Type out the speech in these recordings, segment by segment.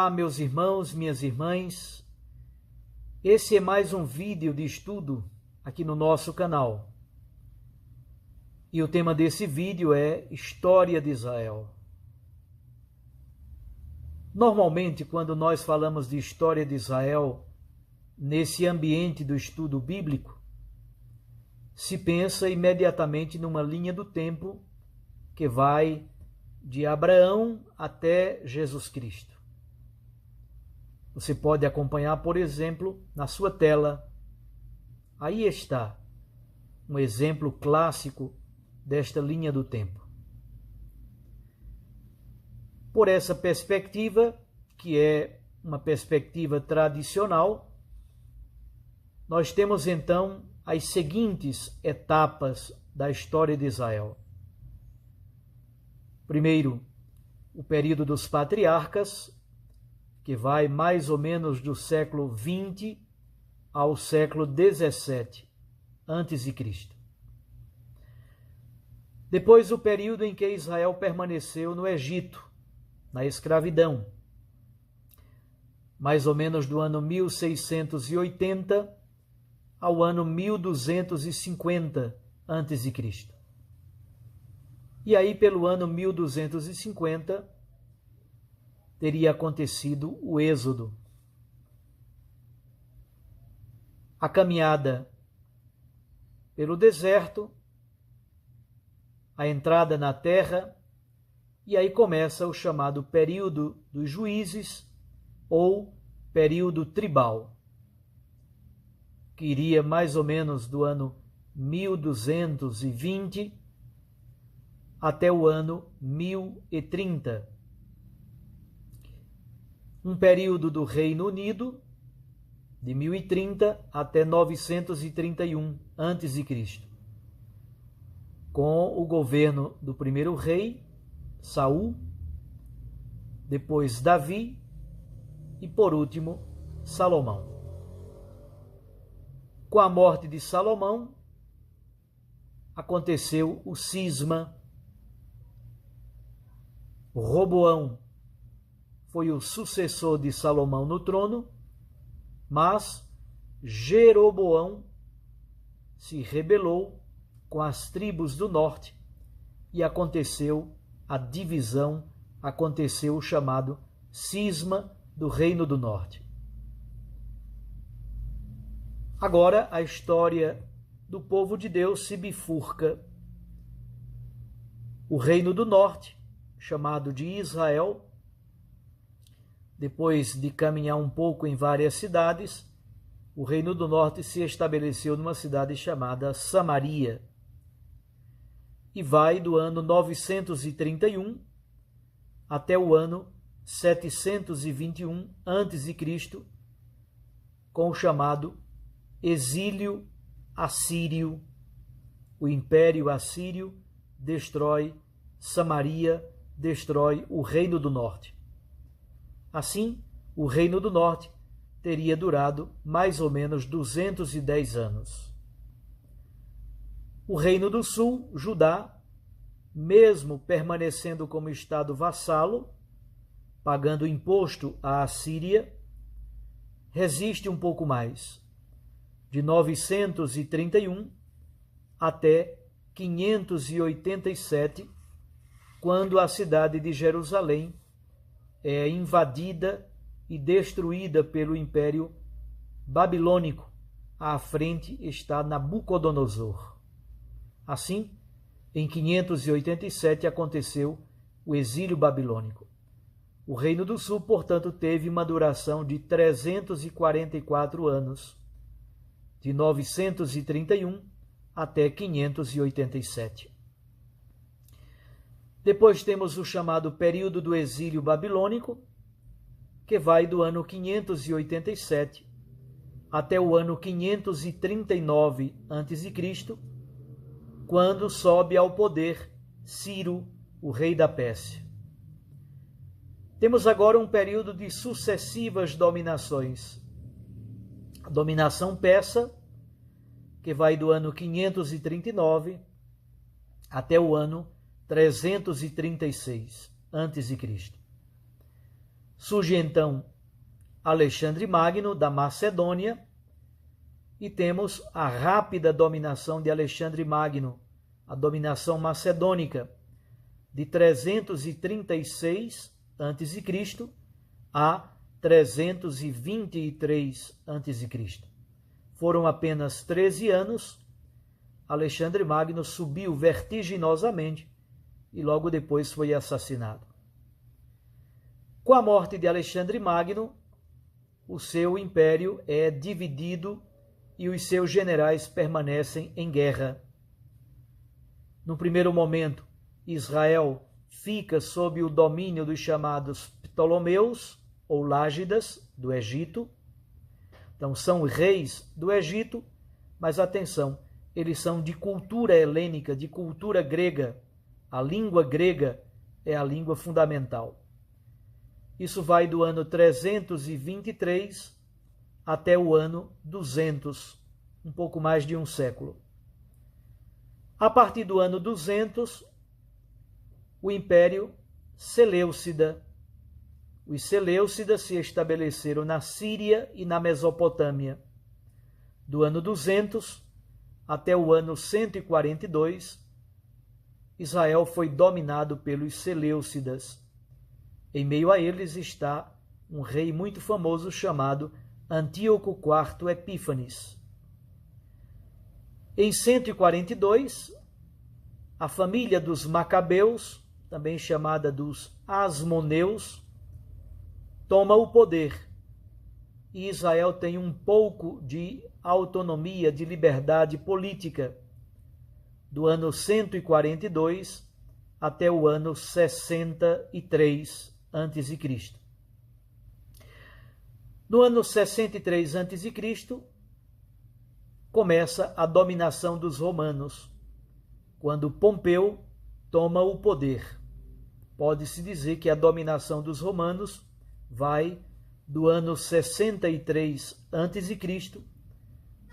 Olá, meus irmãos, minhas irmãs. Esse é mais um vídeo de estudo aqui no nosso canal. E o tema desse vídeo é História de Israel. Normalmente, quando nós falamos de História de Israel, nesse ambiente do estudo bíblico, se pensa imediatamente numa linha do tempo que vai de Abraão até Jesus Cristo. Você pode acompanhar, por exemplo, na sua tela. Aí está um exemplo clássico desta linha do tempo. Por essa perspectiva, que é uma perspectiva tradicional, nós temos então as seguintes etapas da história de Israel. Primeiro, o período dos patriarcas, que vai mais ou menos do século 20 ao século 17 a.C. Depois, o período em que Israel permaneceu no Egito, na escravidão, mais ou menos do ano 1680 ao ano 1250 a.C. E aí, pelo ano 1250, teria acontecido o Êxodo. A caminhada pelo deserto, a entrada na terra, e aí começa o chamado período dos juízes ou período tribal, que iria mais ou menos do ano 1220 até o ano 1030. Um período do Reino Unido, de 1030 até 931 a.C., com o governo do primeiro rei, Saul, depois Davi e, por último, Salomão. Com a morte de Salomão, aconteceu o cisma. Roboão foi o sucessor de Salomão no trono, mas Jeroboão se rebelou com as tribos do norte e aconteceu a divisão, aconteceu o chamado cisma do Reino do Norte. Agora a história do povo de Deus se bifurca. O Reino do Norte, chamado de Israel, depois de caminhar um pouco em várias cidades, o Reino do Norte se estabeleceu numa cidade chamada Samaria. E vai do ano 931 até o ano 721 a.C., com o chamado exílio assírio. O Império Assírio destrói Samaria, destrói o Reino do Norte. Assim, o Reino do Norte teria durado mais ou menos 210 anos. O Reino do Sul, Judá, mesmo permanecendo como estado vassalo, pagando imposto à Assíria, resiste um pouco mais, de 931 até 587, quando a cidade de Jerusalém é invadida e destruída pelo Império Babilônico. À frente está Nabucodonosor. Assim, em 587 aconteceu o exílio babilônico. O Reino do Sul, portanto, teve uma duração de 344 anos, de 931 até 587. Depois temos o chamado período do exílio babilônico, que vai do ano 587 até o ano 539 a.C., quando sobe ao poder Ciro, o rei da Pérsia. Temos agora um período de sucessivas dominações. A dominação persa, que vai do ano 539 até o ano 336 a.C. Surge então Alexandre Magno, da Macedônia, e temos a rápida dominação de Alexandre Magno, a dominação macedônica, de 336 a.C. a 323 a.C. Foram apenas 13 anos. Alexandre Magno subiu vertiginosamente e logo depois foi assassinado. Com a morte de Alexandre Magno, o seu império é dividido e os seus generais permanecem em guerra. No primeiro momento, Israel fica sob o domínio dos chamados Ptolomeus ou Lágidas do Egito. Então são reis do Egito, mas atenção, eles são de cultura helênica, de cultura grega. A língua grega é a língua fundamental. Isso vai do ano 323 até o ano 200, um pouco mais de um século. A partir do ano 200, o Império Seleucida. Os Seleucidas se estabeleceram na Síria e na Mesopotâmia. Do ano 200 até o ano 142, Israel foi dominado pelos Seleucidas. Em meio a eles está um rei muito famoso chamado Antíoco IV Epífanes. Em 142, a família dos Macabeus, também chamada dos Asmoneus, toma o poder e Israel tem um pouco de autonomia, de liberdade política, do ano 142 até o ano 63 a.C. No ano 63 a.C., começa a dominação dos romanos, quando Pompeu toma o poder. Pode-se dizer que a dominação dos romanos vai do ano 63 a.C.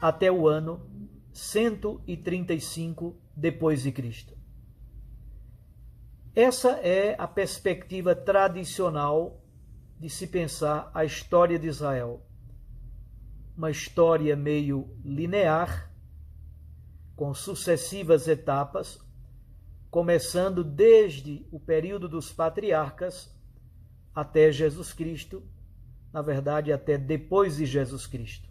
até o ano 135 depois de Cristo. Essa é a perspectiva tradicional de se pensar a história de Israel. Uma história meio linear, com sucessivas etapas, começando desde o período dos patriarcas até Jesus Cristo, na verdade até depois de Jesus Cristo.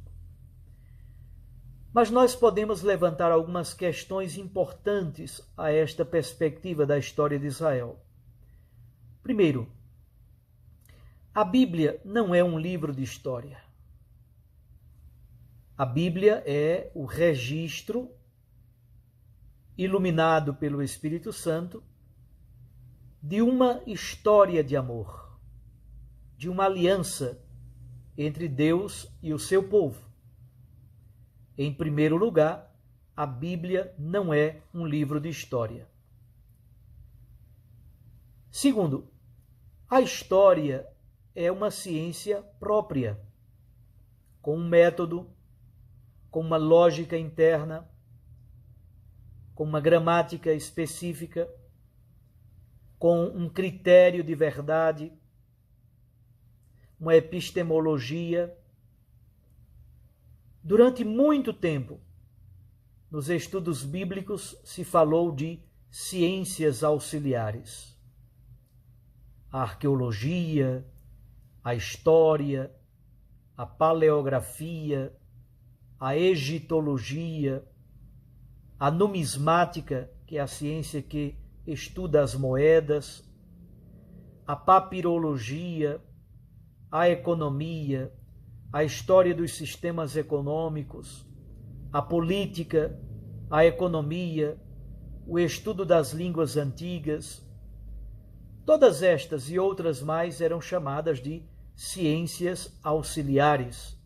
Mas nós podemos levantar algumas questões importantes a esta perspectiva da história de Israel. Primeiro, a Bíblia não é um livro de história. A Bíblia é o registro iluminado pelo Espírito Santo de uma história de amor, de uma aliança entre Deus e o seu povo. Em primeiro lugar, a Bíblia não é um livro de história. Segundo, a história é uma ciência própria, com um método, com uma lógica interna, com uma gramática específica, com um critério de verdade, uma epistemologia. Durante muito tempo, nos estudos bíblicos se falou de ciências auxiliares. A arqueologia, a história, a paleografia, a egitologia, a numismática, que é a ciência que estuda as moedas, a papirologia, a economia, a história dos sistemas econômicos, a política, a economia, o estudo das línguas antigas. Todas estas e outras mais eram chamadas de ciências auxiliares.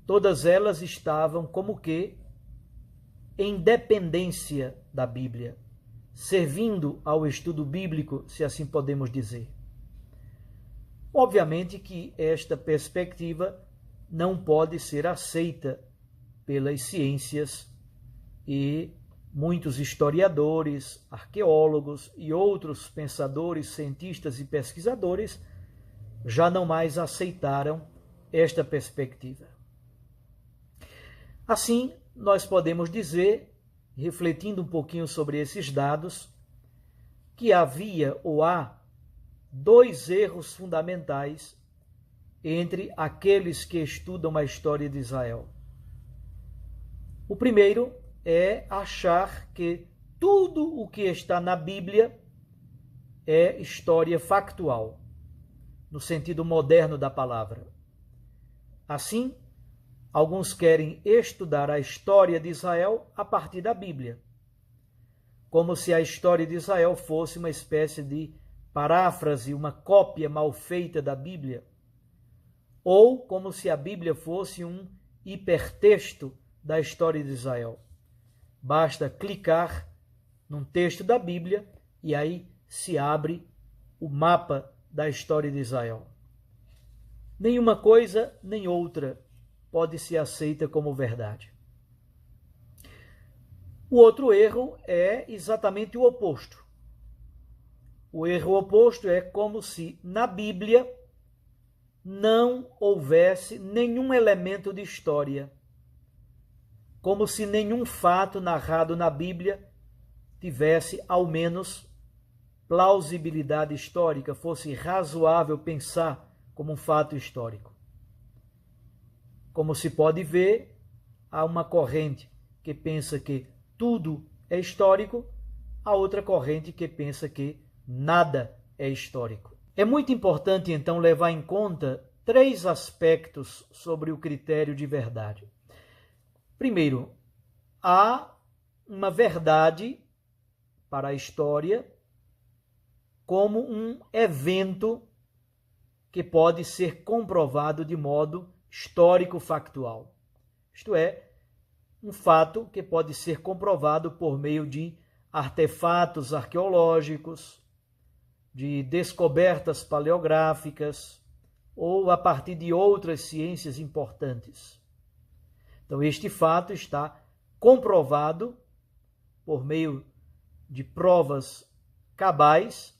Todas elas estavam como que em dependência da Bíblia, servindo ao estudo bíblico, se assim podemos dizer. Obviamente que esta perspectiva não pode ser aceita pelas ciências e muitos historiadores, arqueólogos e outros pensadores, cientistas e pesquisadores já não mais aceitaram esta perspectiva. Assim, nós podemos dizer, refletindo um pouquinho sobre esses dados, que havia ou há dois erros fundamentais entre aqueles que estudam a história de Israel. O primeiro é achar que tudo o que está na Bíblia é história factual, no sentido moderno da palavra. Assim, alguns querem estudar a história de Israel a partir da Bíblia, como se a história de Israel fosse uma espécie de paráfrase, uma cópia mal feita da Bíblia, ou como se a Bíblia fosse um hipertexto da história de Israel. Basta clicar num texto da Bíblia e aí se abre o mapa da história de Israel. Nenhuma coisa nem outra pode ser aceita como verdade. O outro erro é exatamente o oposto. O erro oposto é como se na Bíblia não houvesse nenhum elemento de história, como se nenhum fato narrado na Bíblia tivesse, ao menos, plausibilidade histórica, fosse razoável pensar como um fato histórico. Como se pode ver, há uma corrente que pensa que tudo é histórico, há outra corrente que pensa que nada é histórico. É muito importante, então, levar em conta três aspectos sobre o critério de verdade. Primeiro, há uma verdade para a história como um evento que pode ser comprovado de modo histórico-factual. Isto é, um fato que pode ser comprovado por meio de artefatos arqueológicos, de descobertas paleográficas ou a partir de outras ciências importantes. Então, este fato está comprovado por meio de provas cabais,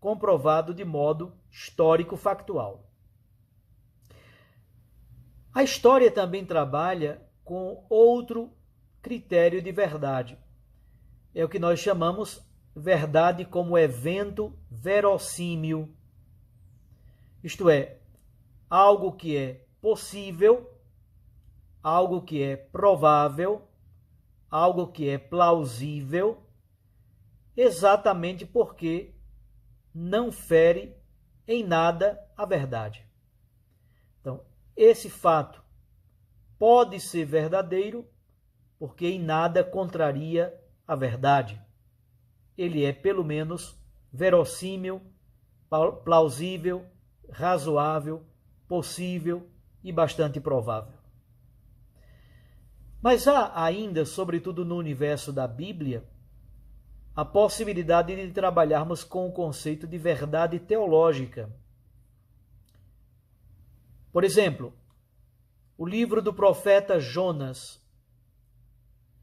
comprovado de modo histórico-factual. A história também trabalha com outro critério de verdade. É o que nós chamamos verdade como evento verossímil. Isto é, algo que é possível, algo que é provável, algo que é plausível, exatamente porque não fere em nada a verdade. Então, esse fato pode ser verdadeiro porque em nada contraria a verdade. Ele é, pelo menos, verossímil, plausível, razoável, possível e bastante provável. Mas há ainda, sobretudo no universo da Bíblia, a possibilidade de trabalharmos com o conceito de verdade teológica. Por exemplo, o livro do profeta Jonas.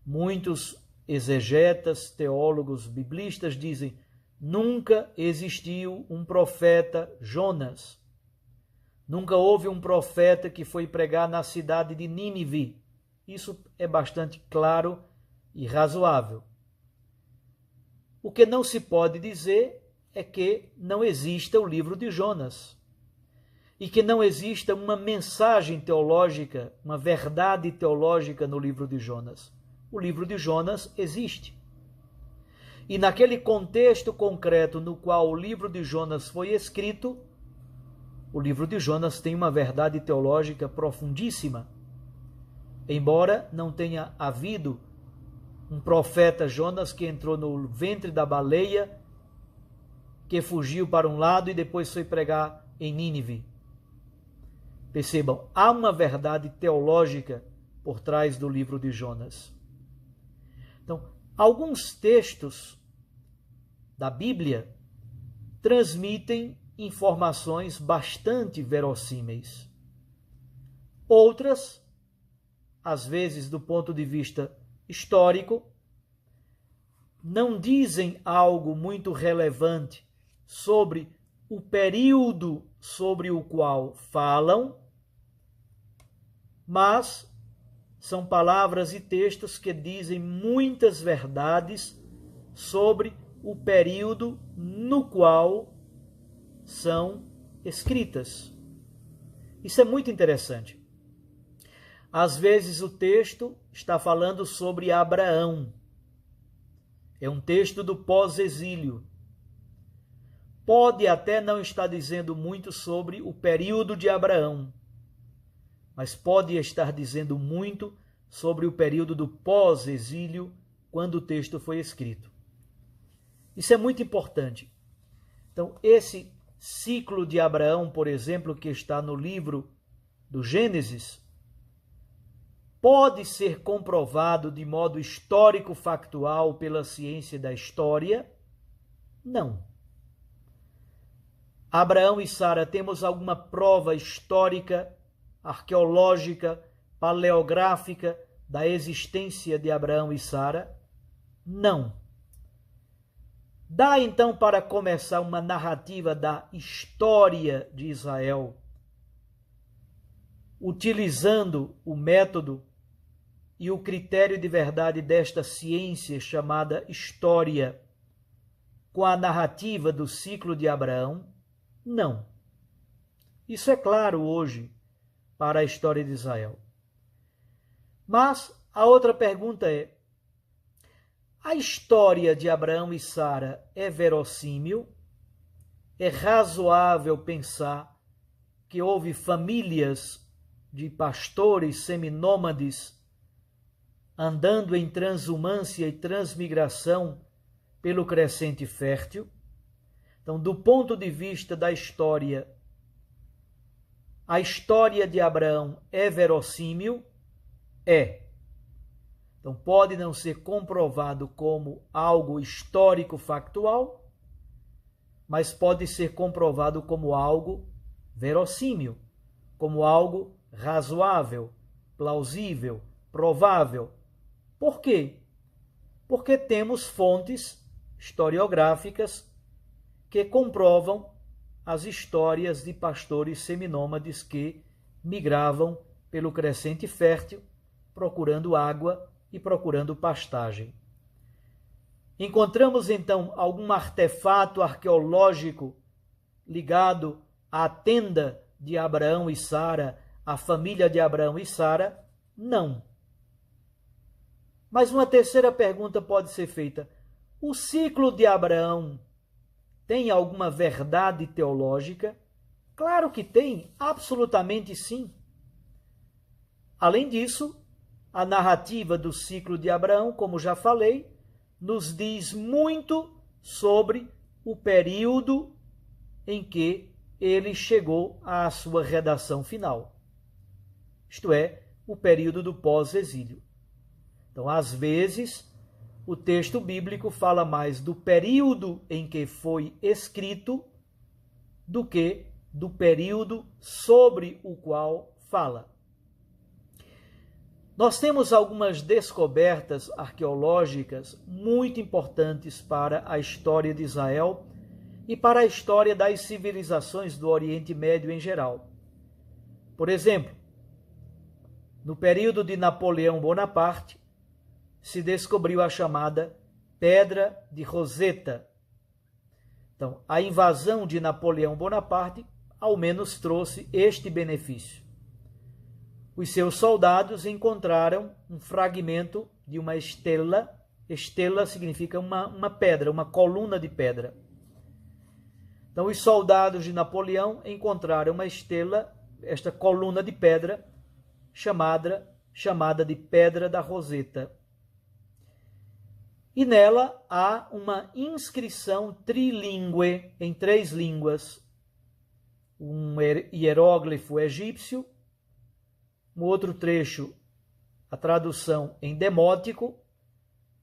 Muitos exegetas, teólogos, biblistas dizem: nunca existiu um profeta Jonas. Nunca houve um profeta que foi pregar na cidade de Nínive. Isso é bastante claro e razoável. O que não se pode dizer é que não exista o livro de Jonas e que não exista uma mensagem teológica, uma verdade teológica no livro de Jonas. O livro de Jonas existe. E naquele contexto concreto no qual o livro de Jonas foi escrito, o livro de Jonas tem uma verdade teológica profundíssima. Embora não tenha havido um profeta Jonas que entrou no ventre da baleia, que fugiu para um lado e depois foi pregar em Nínive. Percebam, há uma verdade teológica por trás do livro de Jonas. Então, alguns textos da Bíblia transmitem informações bastante verossímeis. Outras, às vezes do ponto de vista histórico, não dizem algo muito relevante sobre o período sobre o qual falam, mas são palavras e textos que dizem muitas verdades sobre o período no qual são escritas. Isso é muito interessante. Às vezes o texto está falando sobre Abraão. É um texto do pós-exílio. Pode até não estar dizendo muito sobre o período de Abraão, mas pode estar dizendo muito sobre o período do pós-exílio, quando o texto foi escrito. Isso é muito importante. Então, esse ciclo de Abraão, por exemplo, que está no livro do Gênesis, pode ser comprovado de modo histórico-factual pela ciência da história? Não. Abraão e Sara, temos alguma prova histórica, arqueológica, paleográfica da existência de Abraão e Sara? Não. Dá então para começar uma narrativa da história de Israel, utilizando o método e o critério de verdade desta ciência chamada história, com a narrativa do ciclo de Abraão? Não. Isso é claro hoje para a história de Israel. Mas a outra pergunta é: a história de Abraão e Sara é verossímil? É razoável pensar que houve famílias de pastores seminômades andando em transumância e transmigração pelo crescente fértil? Então, do ponto de vista da história, a história de Abraão é verossímil? É. Então, pode não ser comprovado como algo histórico-factual, mas pode ser comprovado como algo verossímil, como algo razoável, plausível, provável. Por quê? Porque temos fontes historiográficas que comprovam as histórias de pastores seminômades que migravam pelo crescente fértil, procurando água e procurando pastagem. Encontramos então algum artefato arqueológico ligado à tenda de Abraão e Sara, à família de Abraão e Sara? Não. Mas uma terceira pergunta pode ser feita: o ciclo de Abraão tem alguma verdade teológica? Claro que tem, absolutamente sim. Além disso, a narrativa do ciclo de Abraão, como já falei, nos diz muito sobre o período em que ele chegou à sua redação final. Isto é, o período do pós-exílio. Então, às vezes, o texto bíblico fala mais do período em que foi escrito do que do período sobre o qual fala. Nós temos algumas descobertas arqueológicas muito importantes para a história de Israel e para a história das civilizações do Oriente Médio em geral. Por exemplo, no período de Napoleão Bonaparte, se descobriu a chamada Pedra de Roseta. Então, a invasão de Napoleão Bonaparte ao menos trouxe este benefício. Os seus soldados encontraram um fragmento de uma estela. Estela significa uma pedra, uma coluna de pedra. Então, os soldados de Napoleão encontraram uma estela, esta coluna de pedra, chamada de Pedra da Roseta. E nela há uma inscrição trilíngue, em 3 línguas. Um hieróglifo egípcio, um outro trecho, a tradução em demótico,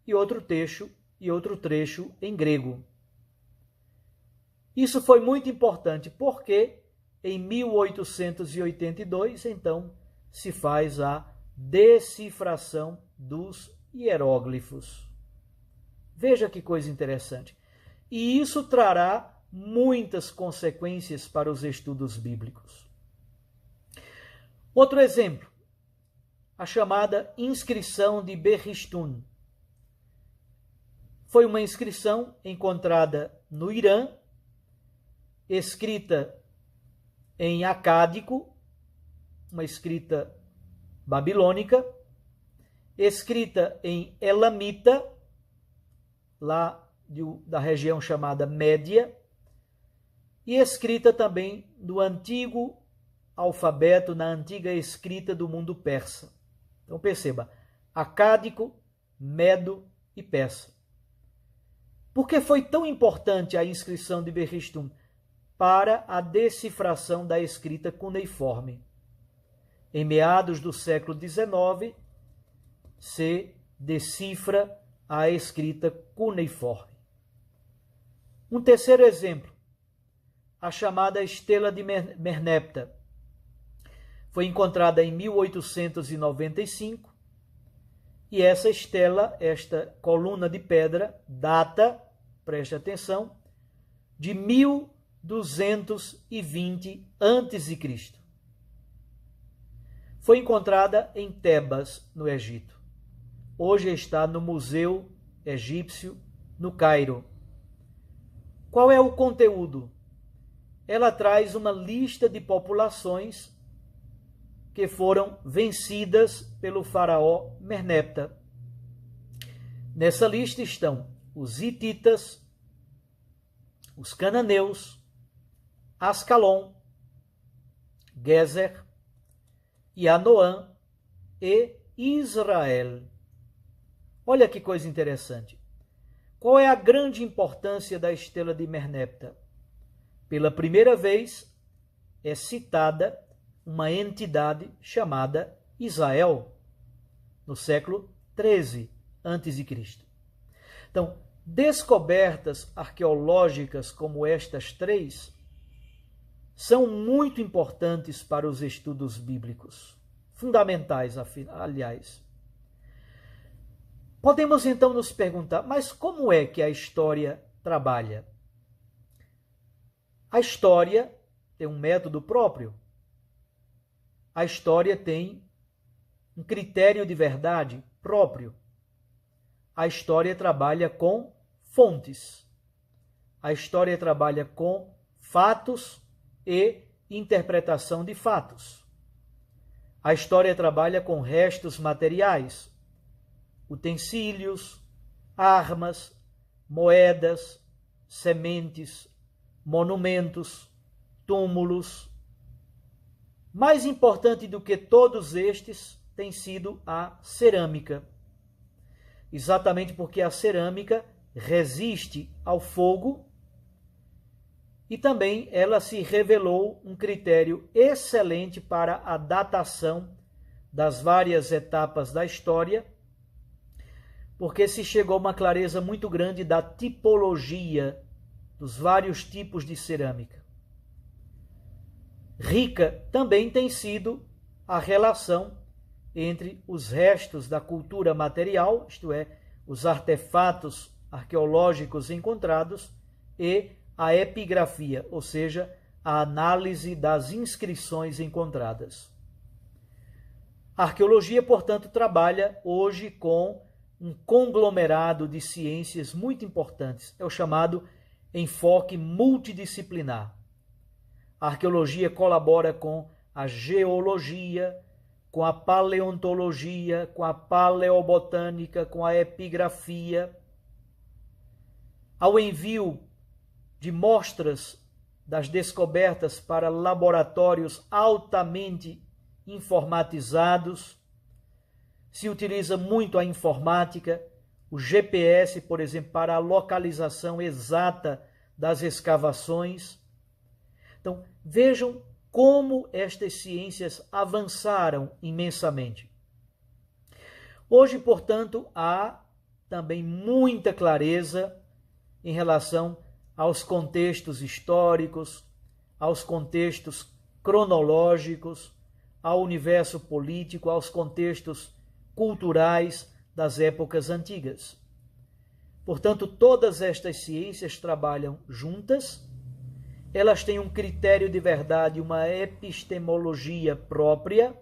e outro trecho em grego. Isso foi muito importante, porque em 1882, então, se faz a decifração dos hieróglifos. Veja que coisa interessante. E isso trará muitas consequências para os estudos bíblicos. Outro exemplo, a chamada inscrição de Berristun. Foi uma inscrição encontrada no Irã, escrita em acádico, uma escrita babilônica, escrita em elamita, lá da região chamada Média, e escrita também no antigo alfabeto, na antiga escrita do mundo persa. Então perceba, acádico, medo e persa. Por que foi tão importante a inscrição de Berristun? Para a decifração da escrita cuneiforme. Em meados do século XIX, se decifra a escrita cuneiforme. Um terceiro exemplo, a chamada Estela de Merneptah. Foi encontrada em 1895 e essa estela, esta coluna de pedra, data, preste atenção, de 1220 a.C. Foi encontrada em Tebas, no Egito. Hoje está no Museu Egípcio, no Cairo. Qual é o conteúdo? Ela traz uma lista de populações que foram vencidas pelo faraó Merneptah. Nessa lista estão os hititas, os cananeus, Ascalon, Gezer, Yanoã e Israel. Olha que coisa interessante. Qual é a grande importância da Estela de Merneptah? Pela primeira vez é citada uma entidade chamada Israel, no século 13 a.C. Então, descobertas arqueológicas como estas três são muito importantes para os estudos bíblicos, fundamentais, aliás. Podemos então nos perguntar, mas como é que a história trabalha? A história tem um método próprio. A história tem um critério de verdade próprio. A história trabalha com fontes. A história trabalha com fatos e interpretação de fatos. A história trabalha com restos materiais, utensílios, armas, moedas, sementes, monumentos, túmulos. Mais importante do que todos estes tem sido a cerâmica. Exatamente porque a cerâmica resiste ao fogo e também ela se revelou um critério excelente para a datação das várias etapas da história, porque se chegou a uma clareza muito grande da tipologia dos vários tipos de cerâmica. Rica também tem sido a relação entre os restos da cultura material, isto é, os artefatos arqueológicos encontrados, e a epigrafia, ou seja, a análise das inscrições encontradas. A arqueologia, portanto, trabalha hoje com um conglomerado de ciências muito importantes. É o chamado enfoque multidisciplinar. A arqueologia colabora com a geologia, com a paleontologia, com a paleobotânica, com a epigrafia. Ao envio de mostras das descobertas para laboratórios altamente informatizados, se utiliza muito a informática, o GPS, por exemplo, para a localização exata das escavações. Então, vejam como estas ciências avançaram imensamente. Hoje, portanto, há também muita clareza em relação aos contextos históricos, aos contextos cronológicos, ao universo político, aos contextos culturais das épocas antigas. Portanto, todas estas ciências trabalham juntas elas têm um critério de verdade, uma epistemologia própria,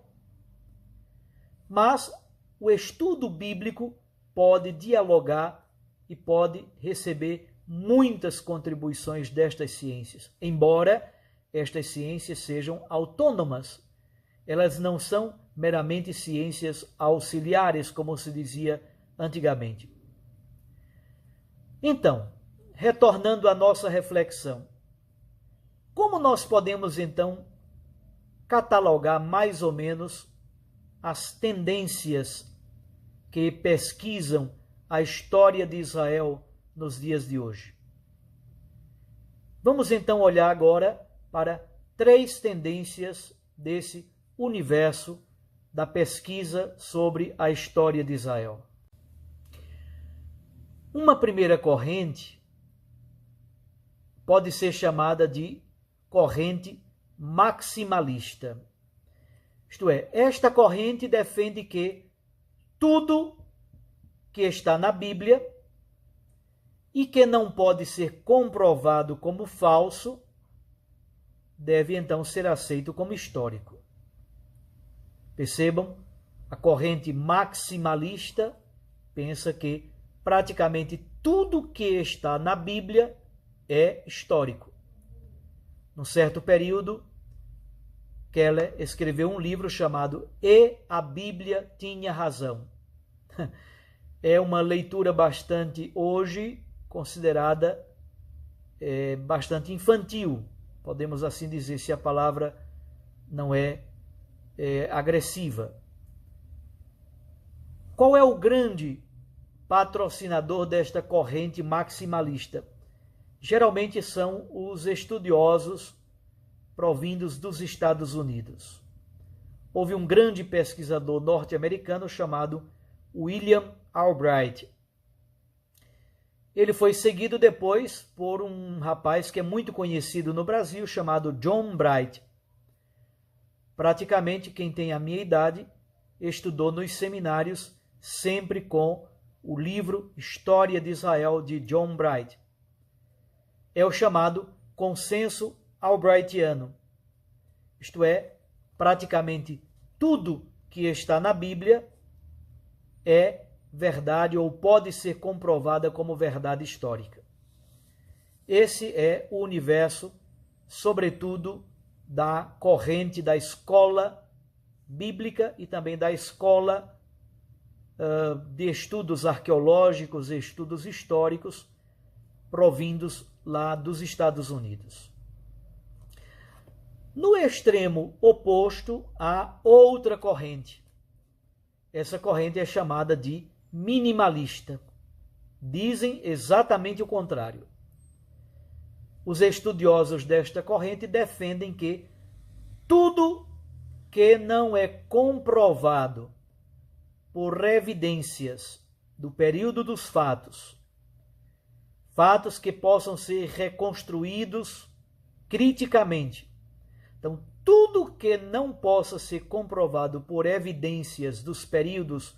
mas o estudo bíblico pode dialogar e pode receber muitas contribuições destas ciências, embora estas ciências sejam autônomas. Elas não são meramente ciências auxiliares, como se dizia antigamente. Então, retornando à nossa reflexão, como nós podemos então catalogar mais ou menos as tendências que pesquisam a história de Israel nos dias de hoje? Vamos então olhar agora para 3 tendências desse universo da pesquisa sobre a história de Israel. Uma primeira corrente pode ser chamada de corrente maximalista. Isto é, esta corrente defende que tudo que está na Bíblia e que não pode ser comprovado como falso deve então ser aceito como histórico. Percebam, a corrente maximalista pensa que praticamente tudo que está na Bíblia é histórico. Num certo período, Keller escreveu um livro chamado E a Bíblia Tinha Razão. É uma leitura bastante, hoje, considerada bastante infantil, podemos assim dizer, se a palavra não é agressiva. Qual é o grande patrocinador desta corrente maximalista? Geralmente são os estudiosos provindos dos Estados Unidos. Houve um grande pesquisador norte-americano chamado William Albright. Ele foi seguido depois por um rapaz que é muito conhecido no Brasil, chamado John Bright. Praticamente quem tem a minha idade estudou nos seminários sempre com o livro História de Israel de John Bright. É o chamado consenso albrightiano. Isto é, praticamente tudo que está na Bíblia é verdade ou pode ser comprovada como verdade histórica. Esse é o universo, sobretudo, da corrente da escola bíblica e também da escola de estudos arqueológicos e estudos históricos provindos lá dos Estados Unidos. No extremo oposto há outra corrente. Essa corrente é chamada de minimalista. Dizem exatamente o contrário. Os estudiosos desta corrente defendem que tudo que não é comprovado por evidências do período dos fatos, fatos que possam ser reconstruídos criticamente. Então, tudo que não possa ser comprovado por evidências dos períodos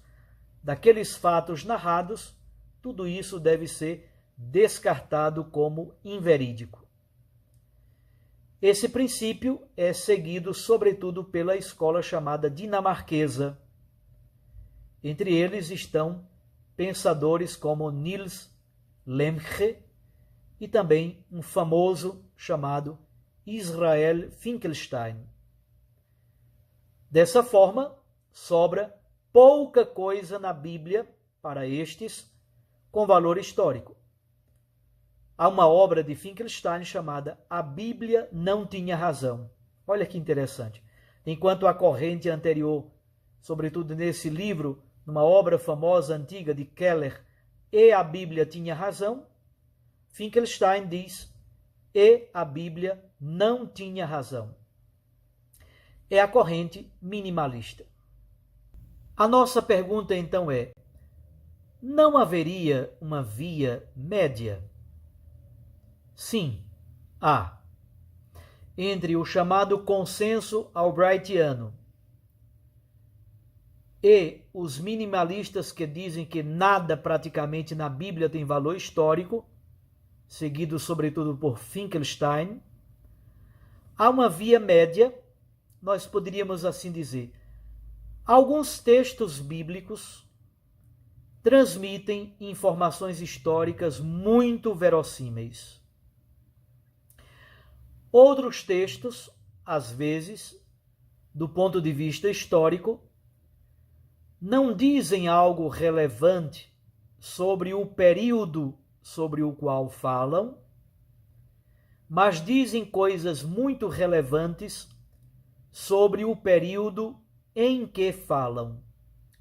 daqueles fatos narrados, tudo isso deve ser descartado como inverídico. Esse princípio é seguido sobretudo pela escola chamada dinamarquesa. Entre eles estão pensadores como Niels Lemche e também um famoso chamado Israel Finkelstein. Dessa forma, sobra pouca coisa na Bíblia para estes com valor histórico. Há uma obra de Finkelstein chamada A Bíblia Não Tinha Razão. Olha que interessante. Enquanto a corrente anterior, sobretudo nesse livro, numa obra famosa antiga de Keller, E a Bíblia Tinha Razão, Finkelstein diz E a Bíblia Não Tinha Razão. É a corrente minimalista. A nossa pergunta então é: não haveria uma via média? Sim, há. Entre o chamado consenso albrightiano e os minimalistas que dizem que nada praticamente na Bíblia tem valor histórico, seguido sobretudo por Finkelstein, Há uma via média, nós poderíamos assim dizer. Alguns textos bíblicos transmitem informações históricas muito verossímeis. Outros textos, às vezes, do ponto de vista histórico, não dizem algo relevante sobre o período sobre o qual falam, mas dizem coisas muito relevantes sobre o período em que falam,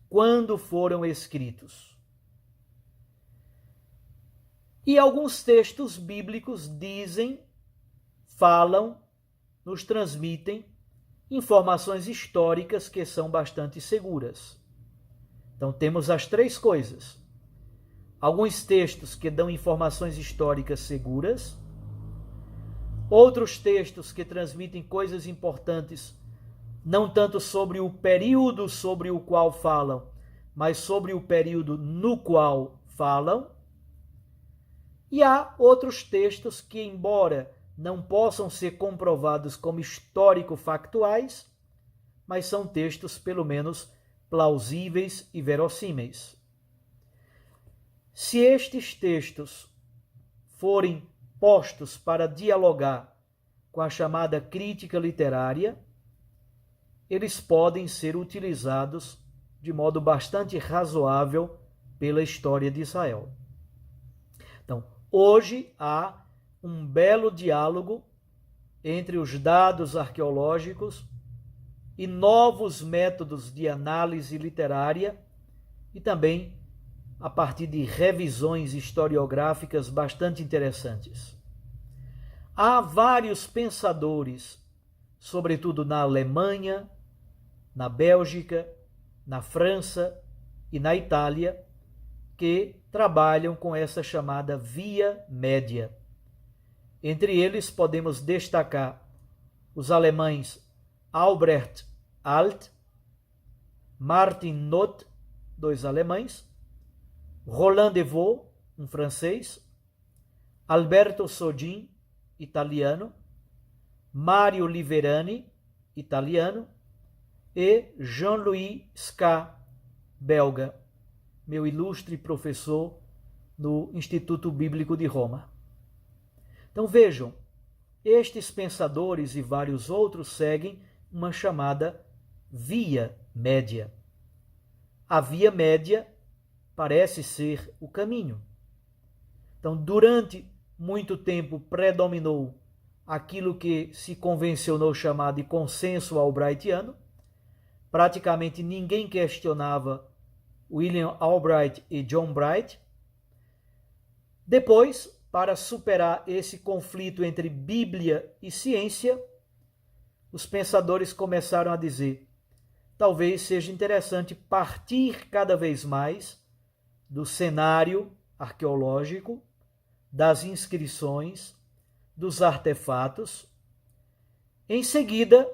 quando foram escritos. E alguns textos bíblicos dizem, falam, nos transmitem informações históricas que são bastante seguras. Então temos as três coisas. Alguns textos que dão informações históricas seguras, outros textos que transmitem coisas importantes, não tanto sobre o período sobre o qual falam, mas sobre o período no qual falam. E há outros textos que, embora não possam ser comprovados como histórico-factuais, mas são textos, pelo menos, plausíveis e verossímeis. Se estes textos forem postos para dialogar com a chamada crítica literária, eles podem ser utilizados de modo bastante razoável pela história de Israel. Então, hoje há um belo diálogo entre os dados arqueológicos e novos métodos de análise literária e também a partir de revisões historiográficas bastante interessantes. Há vários pensadores, sobretudo na Alemanha, na Bélgica, na França e na Itália, que trabalham com essa chamada via média. Entre eles podemos destacar os alemães Albrecht Alt, Martin Noth, dois alemães, Roland Devaux, um francês, Alberto Sodin, italiano, Mario Liverani, italiano, e Jean-Louis Ska, belga, meu ilustre professor no Instituto Bíblico de Roma. Então vejam, estes pensadores e vários outros seguem uma chamada via média. A via média parece ser o caminho. Então, durante muito tempo predominou aquilo que se convencionou chamar de consenso albrightiano. Praticamente ninguém questionava William Albright e John Bright. Depois, para superar esse conflito entre Bíblia e ciência, os pensadores começaram a dizer: talvez seja interessante partir cada vez mais do cenário arqueológico, das inscrições, dos artefatos. Em seguida,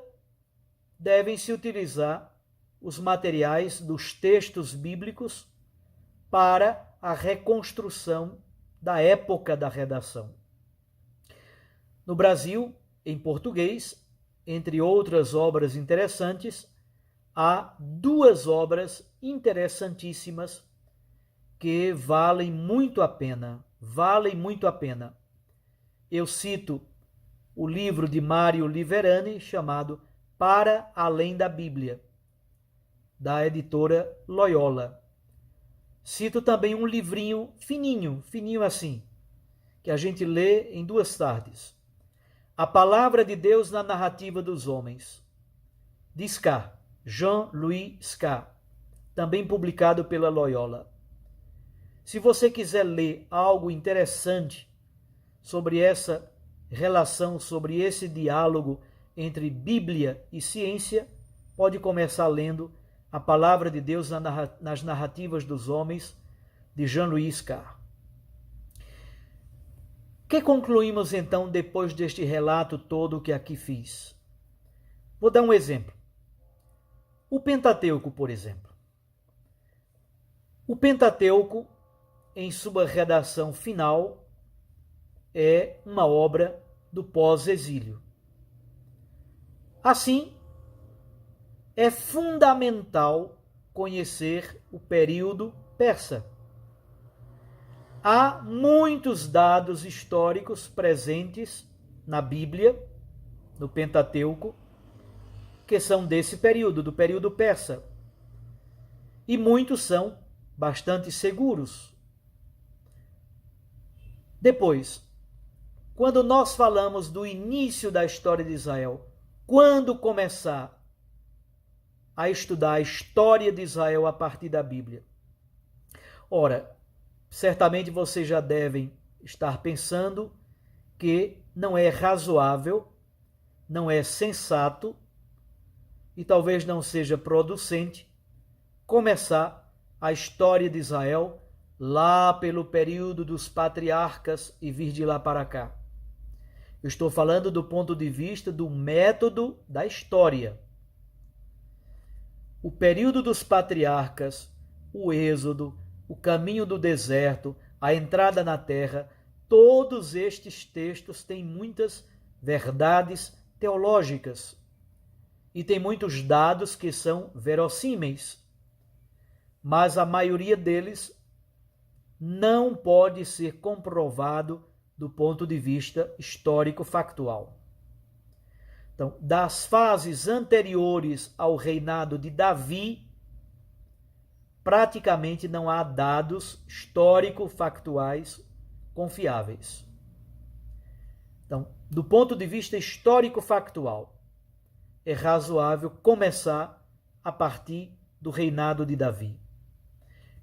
devem-se utilizar os materiais dos textos bíblicos para a reconstrução da época da redação. No Brasil, em português, entre outras obras interessantes, há duas obras interessantíssimas que valem muito a pena. Eu cito o livro de Mario Liverani, chamado Para Além da Bíblia, da editora Loyola. Cito também um livrinho fininho assim, que a gente lê em 2 tardes. A Palavra de Deus na Narrativa dos Homens, de Ska, Jean-Louis Ska, também publicado pela Loyola. Se você quiser ler algo interessante sobre essa relação, sobre esse diálogo entre Bíblia e ciência, pode começar lendo A Palavra de Deus nas Narrativas dos Homens, de Jean-Louis Ska. O que concluímos então depois deste relato todo que aqui fiz? Vou dar um exemplo. O Pentateuco, por exemplo. O Pentateuco, em sua redação final, é uma obra do pós-exílio. Assim, é fundamental conhecer o período persa. Há muitos dados históricos presentes na Bíblia, no Pentateuco, que são desse período, do período persa. E muitos são bastante seguros. Depois, quando nós falamos do início da história de Israel, quando começar a estudar a história de Israel a partir da Bíblia? Ora, certamente vocês já devem estar pensando que não é razoável, não é sensato e talvez não seja producente começar a história de Israel lá pelo período dos patriarcas e vir de lá para cá. Eu estou falando do ponto de vista do método da história. O período dos patriarcas, o Êxodo, o caminho do deserto, a entrada na terra, todos estes textos têm muitas verdades teológicas e tem muitos dados que são verossímeis, mas a maioria deles não pode ser comprovado do ponto de vista histórico-factual. Então, das fases anteriores ao reinado de Davi, praticamente não há dados histórico-factuais confiáveis. Então, do ponto de vista histórico-factual, é razoável começar a partir do reinado de Davi.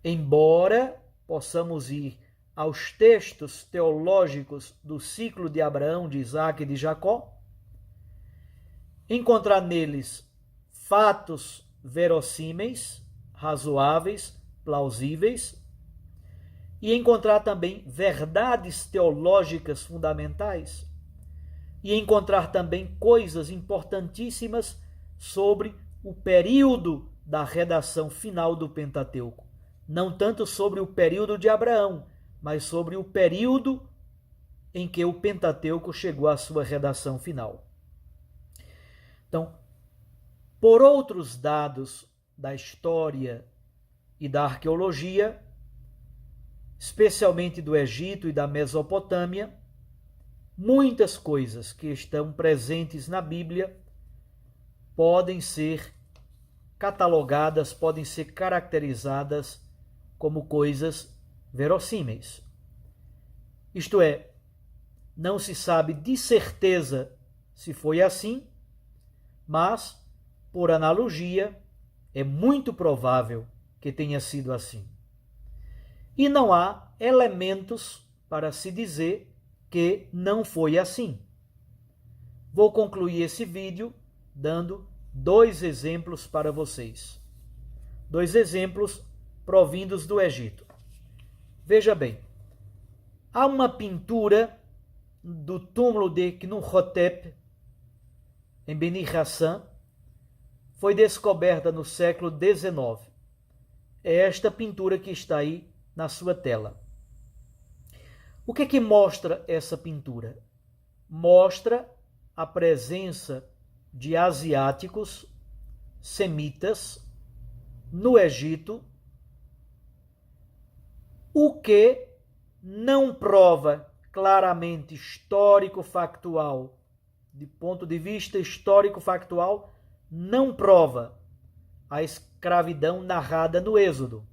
Embora possamos ir aos textos teológicos do ciclo de Abraão, de Isaac e de Jacó, encontrar neles fatos verossímeis, razoáveis, plausíveis, e encontrar também verdades teológicas fundamentais, e encontrar também coisas importantíssimas sobre o período da redação final do Pentateuco. Não tanto sobre o período de Abraão, mas sobre o período em que o Pentateuco chegou à sua redação final. Então, por outros dados da história e da arqueologia, especialmente do Egito e da Mesopotâmia, muitas coisas que estão presentes na Bíblia podem ser catalogadas, podem ser caracterizadas como coisas verossímeis. Isto é, não se sabe de certeza se foi assim, mas, por analogia, é muito provável que tenha sido assim. E não há elementos para se dizer que não foi assim. Vou concluir esse vídeo dando 2 exemplos para vocês. 2 exemplos provindos do Egito. Veja bem, há uma pintura do túmulo de Khnumhotep, em Beni Hassan, foi descoberta no século XIX. É esta pintura que está aí na sua tela. O que mostra essa pintura? Mostra a presença de asiáticos, semitas, no Egito, o que não prova claramente histórico-factual, de ponto de vista histórico-factual, não prova a escravidão narrada no Êxodo,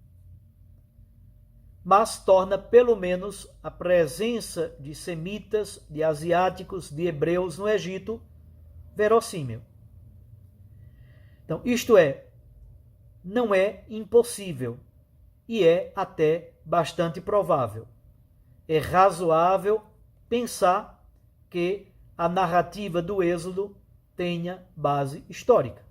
mas torna pelo menos a presença de semitas, de asiáticos, de hebreus no Egito verossímil. Então, isto é, não é impossível e é até bastante provável. É razoável pensar que a narrativa do Êxodo tenha base histórica.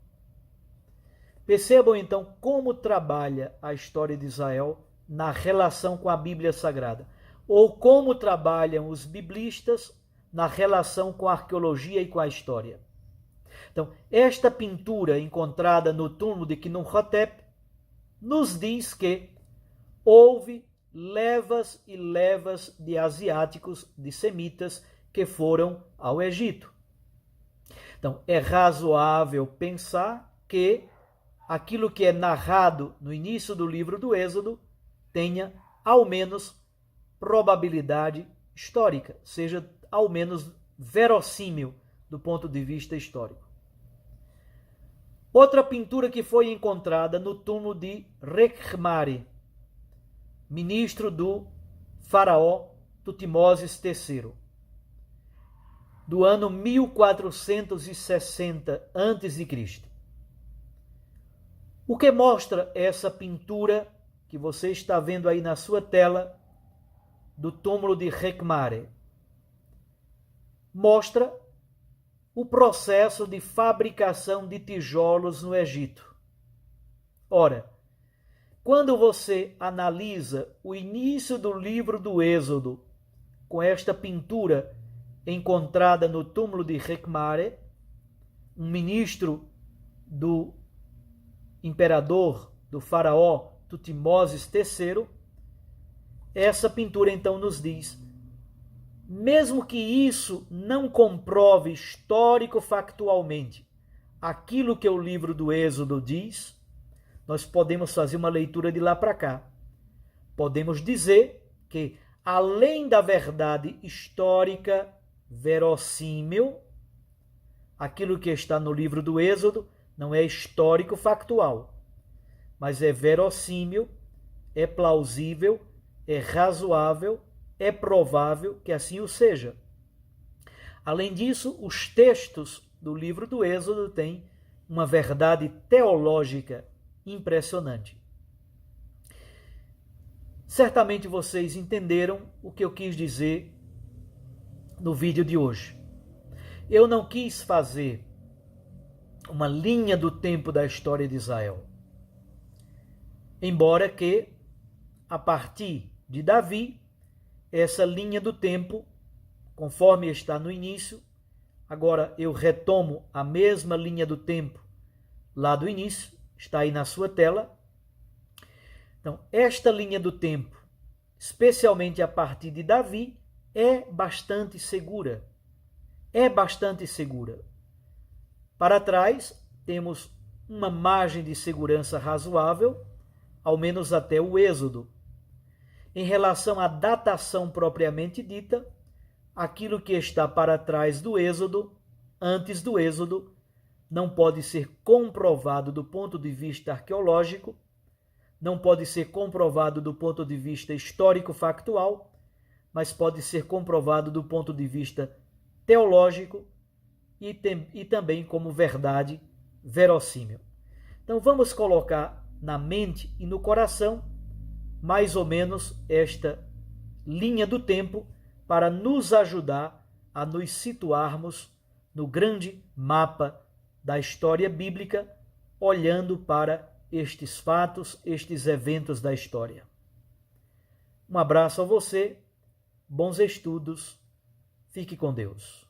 Percebam então como trabalha a história de Israel na relação com a Bíblia Sagrada, ou como trabalham os biblistas na relação com a arqueologia e com a história. Então, esta pintura encontrada no túmulo de Khnumhotep nos diz que houve levas e levas de asiáticos, de semitas, que foram ao Egito. Então, é razoável pensar que aquilo que é narrado no início do livro do Êxodo tenha, ao menos, probabilidade histórica, seja, ao menos, verossímil do ponto de vista histórico. Outra pintura que foi encontrada no túmulo de Rekhmare, ministro do faraó Tutmoses III, do ano 1460 a.C. O que mostra essa pintura que você está vendo aí na sua tela do túmulo de Rekhmare? Mostra o processo de fabricação de tijolos no Egito. Ora, quando você analisa o início do livro do Êxodo com esta pintura encontrada no túmulo de Rekhmare, um ministro do imperador, do faraó Tutmoses III, essa pintura então nos diz: mesmo que isso não comprove histórico-factualmente aquilo que o livro do Êxodo diz, nós podemos fazer uma leitura de lá para cá. Podemos dizer que, além da verdade histórica verossímil, aquilo que está no livro do Êxodo não é histórico-factual, mas é verossímil, é plausível, é razoável, é provável que assim o seja. Além disso, os textos do livro do Êxodo têm uma verdade teológica impressionante. Certamente vocês entenderam o que eu quis dizer no vídeo de hoje. Eu não quis fazer uma linha do tempo da história de Israel, embora que, a partir de Davi, essa linha do tempo, conforme está no início, agora eu retomo a mesma linha do tempo lá do início, está aí na sua tela. Então, esta linha do tempo, especialmente a partir de Davi, é bastante segura. É bastante segura. Para trás, temos uma margem de segurança razoável, ao menos até o Êxodo. Em relação à datação propriamente dita, aquilo que está para trás do Êxodo, antes do Êxodo, não pode ser comprovado do ponto de vista arqueológico, não pode ser comprovado do ponto de vista histórico-factual, mas pode ser comprovado do ponto de vista teológico e também como verdade verossímil. Então vamos colocar na mente e no coração mais ou menos esta linha do tempo para nos ajudar a nos situarmos no grande mapa da história bíblica, olhando para estes fatos, estes eventos da história. Um abraço a você, bons estudos, fique com Deus.